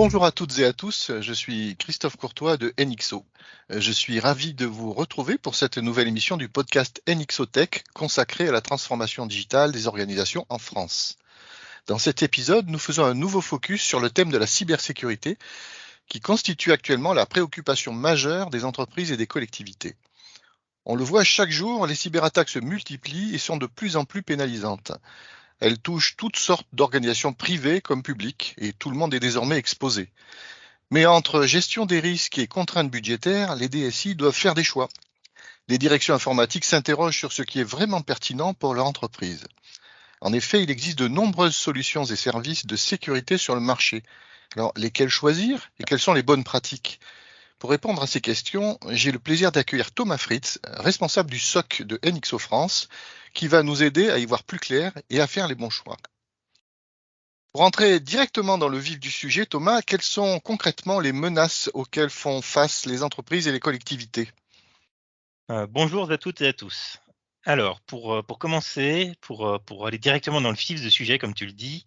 Bonjour à toutes et à tous, je suis Christophe Courtois de NXO. Je suis ravi de vous retrouver pour cette nouvelle émission du podcast NXO Tech consacrée à la transformation digitale des organisations en France. Dans cet épisode, nous faisons un nouveau focus sur le thème de la cybersécurité qui constitue actuellement la préoccupation majeure des entreprises et des collectivités. On le voit chaque jour, les cyberattaques se multiplient et sont de plus en plus pénalisantes. Elles touchent toutes sortes d'organisations privées comme publiques et tout le monde est désormais exposé. Mais entre gestion des risques et contraintes budgétaires, les DSI doivent faire des choix. Les directions informatiques s'interrogent sur ce qui est vraiment pertinent pour leur entreprise. En effet, il existe de nombreuses solutions et services de sécurité sur le marché. Alors, lesquels choisir et quelles sont les bonnes pratiques? Pour répondre à ces questions, j'ai le plaisir d'accueillir Thomas Fritz, responsable du SOC de NXO France, qui va nous aider à y voir plus clair et à faire les bons choix. Pour entrer directement dans le vif du sujet, Thomas, quelles sont concrètement les menaces auxquelles font face les entreprises et les collectivités? Bonjour à toutes et à tous. Alors, pour commencer, pour aller directement dans le vif du sujet, comme tu le dis,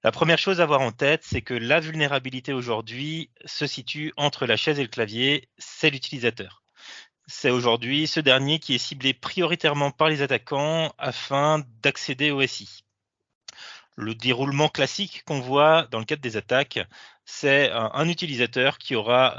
la première chose à avoir en tête, c'est que la vulnérabilité aujourd'hui se situe entre la chaise et le clavier, c'est l'utilisateur. C'est aujourd'hui ce dernier qui est ciblé prioritairement par les attaquants afin d'accéder au SI. Le déroulement classique qu'on voit dans le cadre des attaques, c'est un utilisateur qui aura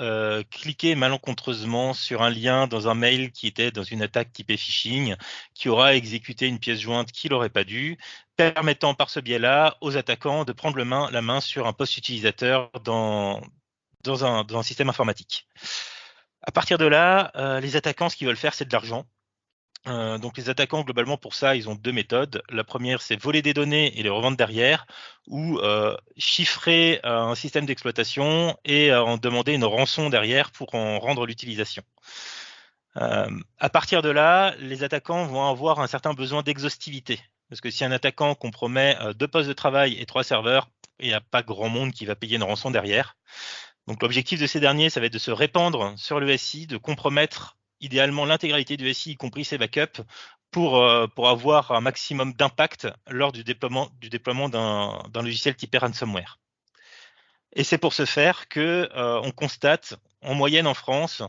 cliqué malencontreusement sur un lien dans un mail qui était dans une attaque typée phishing, qui aura exécuté une pièce jointe qu'il n'aurait pas dû, permettant par ce biais-là aux attaquants de prendre la main sur un poste utilisateur dans un système informatique. À partir de là, les attaquants, ce qu'ils veulent faire, c'est de l'argent. Donc les attaquants, globalement, pour ça, ils ont 2 méthodes. La première, c'est voler des données et les revendre derrière, ou chiffrer un système d'exploitation et en demander une rançon derrière pour en rendre l'utilisation. À partir de là, les attaquants vont avoir un certain besoin d'exhaustivité. Parce que si un attaquant compromet 2 postes de travail et 3 serveurs, il n'y a pas grand monde qui va payer une rançon derrière. Donc l'objectif de ces derniers, ça va être de se répandre sur le SI, de compromettre idéalement l'intégralité du SI, y compris ses backups, pour avoir un maximum d'impact lors du déploiement d'un logiciel typé ransomware. Et c'est pour ce faire que on constate en moyenne en France,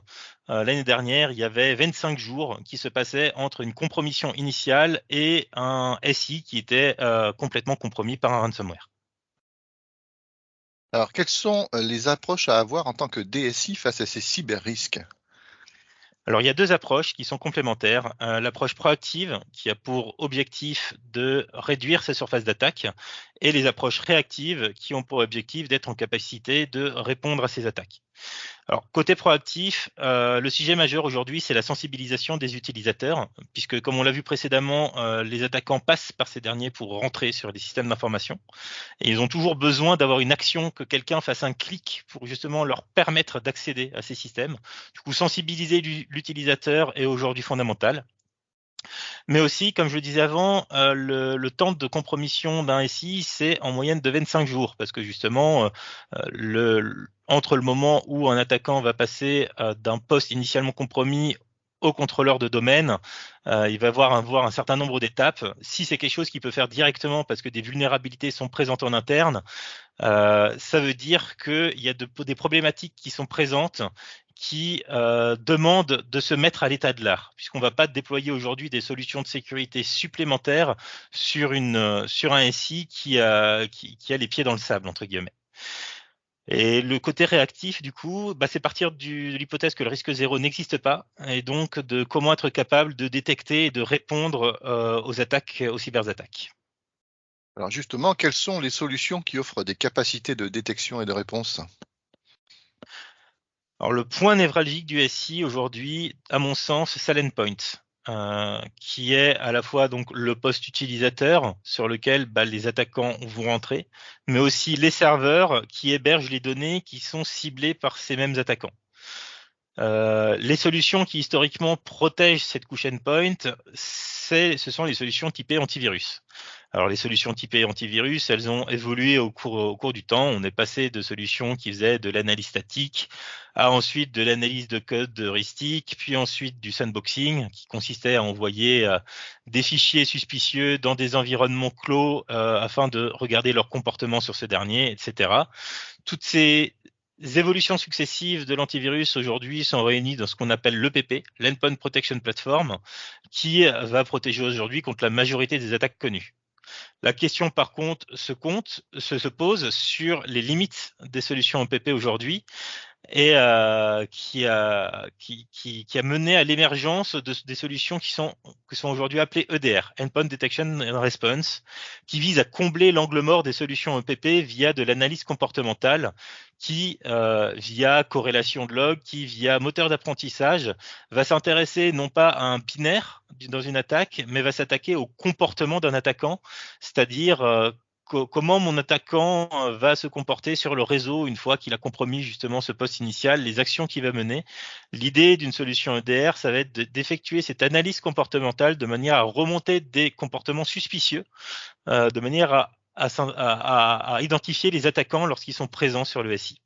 l'année dernière, il y avait 25 jours qui se passaient entre une compromission initiale et un SI qui était complètement compromis par un ransomware. Alors, quelles sont les approches à avoir en tant que DSI face à ces cyber-risques? Alors, il y a 2 approches qui sont complémentaires. L'approche proactive qui a pour objectif de réduire sa surface d'attaque et les approches réactives qui ont pour objectif d'être en capacité de répondre à ces attaques. Alors, côté proactif, le sujet majeur aujourd'hui, c'est la sensibilisation des utilisateurs, puisque comme on l'a vu précédemment, les attaquants passent par ces derniers pour rentrer sur les systèmes d'information et ils ont toujours besoin d'avoir une action, que quelqu'un fasse un clic pour justement leur permettre d'accéder à ces systèmes. Du coup, sensibiliser l'utilisateur est aujourd'hui fondamental. Mais aussi, comme je le disais avant, le temps de compromission d'un SI, c'est en moyenne de 25 jours parce que justement, entre le moment où un attaquant va passer d'un poste initialement compromis au contrôleur de domaine, il va avoir un certain nombre d'étapes. Si c'est quelque chose qu'il peut faire directement parce que des vulnérabilités sont présentes en interne, ça veut dire qu'il y a des problématiques qui sont présentes qui demandent de se mettre à l'état de l'art, puisqu'on ne va pas déployer aujourd'hui des solutions de sécurité supplémentaires sur un SI qui a les pieds dans le sable, entre guillemets. Et le côté réactif, du coup, c'est partir de l'hypothèse que le risque zéro n'existe pas, et donc de comment être capable de détecter et de répondre aux attaques, aux cyberattaques. Alors justement, quelles sont les solutions qui offrent des capacités de détection et de réponse? Alors le point névralgique du SI aujourd'hui, à mon sens, c'est Silent qui est à la fois donc le poste utilisateur sur lequel les attaquants vont rentrer, mais aussi les serveurs qui hébergent les données qui sont ciblées par ces mêmes attaquants. Les solutions qui historiquement protègent cette couche endpoint, ce sont les solutions typées antivirus. Alors les solutions typées antivirus, elles ont évolué au cours du temps. On est passé de solutions qui faisaient de l'analyse statique à ensuite de l'analyse de code heuristique, puis ensuite du sandboxing qui consistait à envoyer des fichiers suspicieux dans des environnements clos afin de regarder leur comportement sur ce dernier, etc. Toutes ces évolutions successives de l'antivirus aujourd'hui sont réunies dans ce qu'on appelle l'EPP, l'Endpoint Protection Platform, qui va protéger aujourd'hui contre la majorité des attaques connues. La question, par contre, se pose sur les limites des solutions EPP aujourd'hui et qui a mené à l'émergence des solutions qui sont aujourd'hui appelées EDR, Endpoint Detection and Response, qui visent à combler l'angle mort des solutions EPP via de l'analyse comportementale, qui, via corrélation de log, qui, via moteur d'apprentissage, va s'intéresser non pas à un binaire dans une attaque, mais va s'attaquer au comportement d'un attaquant, c'est-à-dire comment mon attaquant va se comporter sur le réseau une fois qu'il a compromis justement ce poste initial, les actions qu'il va mener. L'idée d'une solution EDR, ça va être d'effectuer cette analyse comportementale de manière à remonter des comportements suspicieux, de manière à identifier les attaquants lorsqu'ils sont présents sur le SI.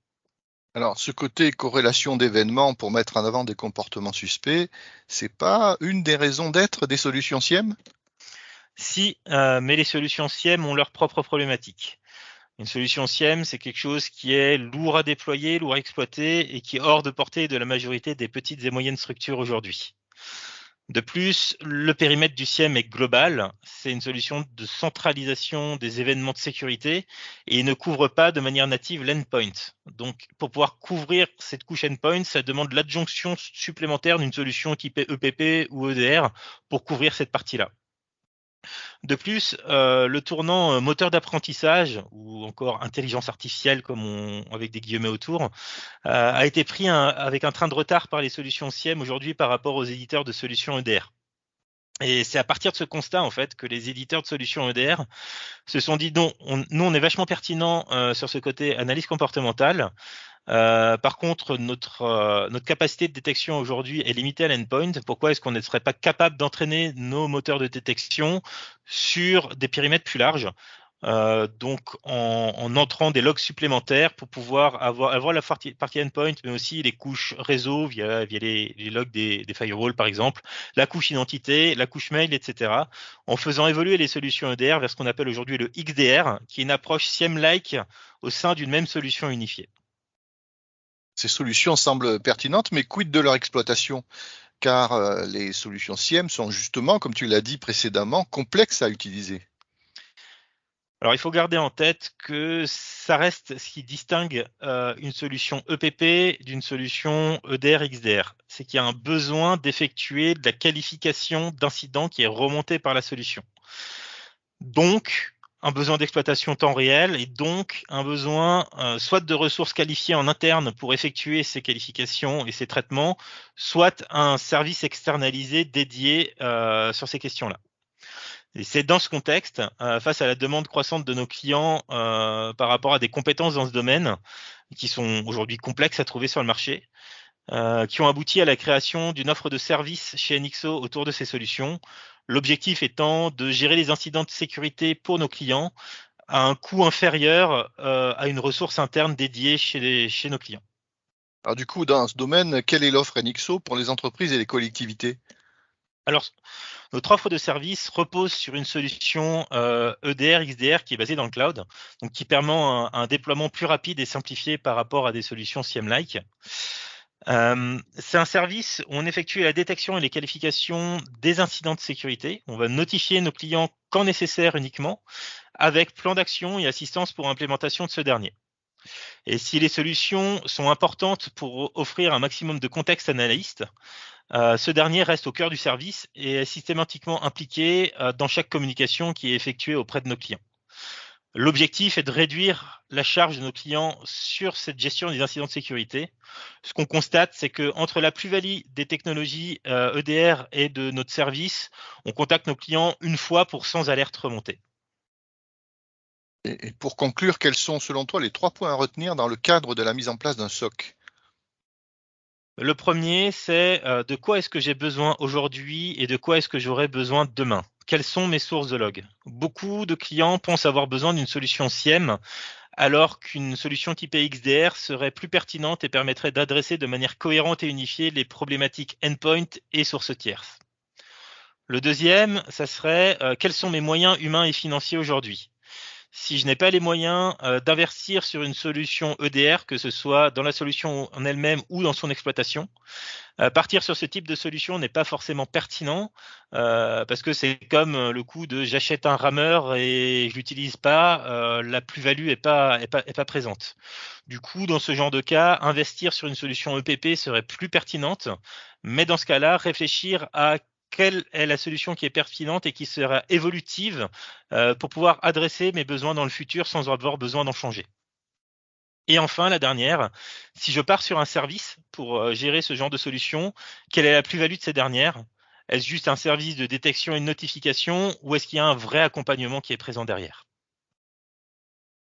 Alors, ce côté corrélation d'événements pour mettre en avant des comportements suspects, c'est pas une des raisons d'être des solutions SIEM? Si, mais les solutions SIEM ont leurs propres problématiques. Une solution SIEM, c'est quelque chose qui est lourd à déployer, lourd à exploiter et qui est hors de portée de la majorité des petites et moyennes structures aujourd'hui. De plus, le périmètre du SIEM est global. C'est une solution de centralisation des événements de sécurité et il ne couvre pas de manière native l'endpoint. Donc, pour pouvoir couvrir cette couche endpoint, ça demande l'adjonction supplémentaire d'une solution typée EPP ou EDR pour couvrir cette partie-là. De plus, le tournant moteur d'apprentissage ou encore intelligence artificielle avec des guillemets autour, a été pris avec un train de retard par les solutions SIEM aujourd'hui par rapport aux éditeurs de solutions EDR. Et c'est à partir de ce constat en fait que les éditeurs de solutions EDR se sont dit non, nous on est vachement pertinent sur ce côté analyse comportementale. Par contre, notre capacité de détection aujourd'hui est limitée à l'endpoint. Pourquoi est-ce qu'on ne serait pas capable d'entraîner nos moteurs de détection sur des périmètres plus larges, donc en entrant des logs supplémentaires pour pouvoir avoir la partie endpoint, mais aussi les couches réseau via les logs des firewalls par exemple, la couche identité, la couche mail, etc. En faisant évoluer les solutions EDR vers ce qu'on appelle aujourd'hui le XDR, qui est une approche SIEM-like au sein d'une même solution unifiée. Ces solutions semblent pertinentes, mais quid de leur exploitation? Car les solutions SIEM sont justement, comme tu l'as dit précédemment, complexes à utiliser. Alors, il faut garder en tête que ça reste ce qui distingue une solution EPP d'une solution EDR-XDR. C'est qu'il y a un besoin d'effectuer de la qualification d'incident qui est remonté par la solution. Donc, un besoin d'exploitation temps réel et donc un besoin soit de ressources qualifiées en interne pour effectuer ces qualifications et ces traitements, soit un service externalisé dédié sur ces questions-là. Et c'est dans ce contexte, face à la demande croissante de nos clients par rapport à des compétences dans ce domaine, qui sont aujourd'hui complexes à trouver sur le marché, qui ont abouti à la création d'une offre de service chez NXO autour de ces solutions. L'objectif étant de gérer les incidents de sécurité pour nos clients à un coût inférieur à une ressource interne dédiée chez nos clients. Alors du coup, dans ce domaine, quelle est l'offre NXO pour les entreprises et les collectivités? Alors, notre offre de service repose sur une solution EDR, XDR qui est basée dans le cloud, donc qui permet un déploiement plus rapide et simplifié par rapport à des solutions SIEM-like. C'est un service où on effectue la détection et les qualifications des incidents de sécurité. On va notifier nos clients quand nécessaire uniquement, avec plan d'action et assistance pour implémentation de ce dernier. Et si les solutions sont importantes pour offrir un maximum de contexte analyste, ce dernier reste au cœur du service et est systématiquement impliqué dans chaque communication qui est effectuée auprès de nos clients. L'objectif est de réduire la charge de nos clients sur cette gestion des incidents de sécurité. Ce qu'on constate, c'est qu'entre la plus-value des technologies EDR et de notre service, on contacte nos clients une fois pour 100 alertes remontées. Et pour conclure, quels sont selon toi les 3 points à retenir dans le cadre de la mise en place d'un SOC? Le premier, c'est de quoi est-ce que j'ai besoin aujourd'hui et de quoi est-ce que j'aurai besoin demain? Quelles sont mes sources de log? Beaucoup de clients pensent avoir besoin d'une solution SIEM, alors qu'une solution typée XDR serait plus pertinente et permettrait d'adresser de manière cohérente et unifiée les problématiques endpoint et sources tierces. Le deuxième, ça serait quels sont mes moyens humains et financiers aujourd'hui? Si je n'ai pas les moyens d'investir sur une solution EDR, que ce soit dans la solution en elle-même ou dans son exploitation, partir sur ce type de solution n'est pas forcément pertinent parce que c'est comme le coup de j'achète un rameur et je l'utilise pas, la plus-value est pas présente. Du coup, dans ce genre de cas, investir sur une solution EPP serait plus pertinente, mais dans ce cas-là, réfléchir à quelle est la solution qui est pertinente et qui sera évolutive pour pouvoir adresser mes besoins dans le futur sans avoir besoin d'en changer. Et enfin, la dernière, si je pars sur un service pour gérer ce genre de solution, quelle est la plus-value de ces dernières? Est-ce juste un service de détection et de notification ou est-ce qu'il y a un vrai accompagnement qui est présent derrière?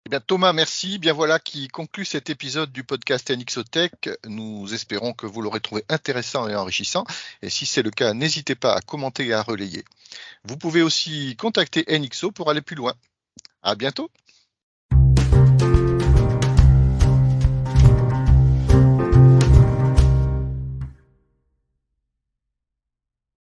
Eh bien, Thomas, merci. Bien voilà qui conclut cet épisode du podcast NXOTech. Nous espérons que vous l'aurez trouvé intéressant et enrichissant. Et si c'est le cas, n'hésitez pas à commenter et à relayer. Vous pouvez aussi contacter NXO pour aller plus loin. À bientôt.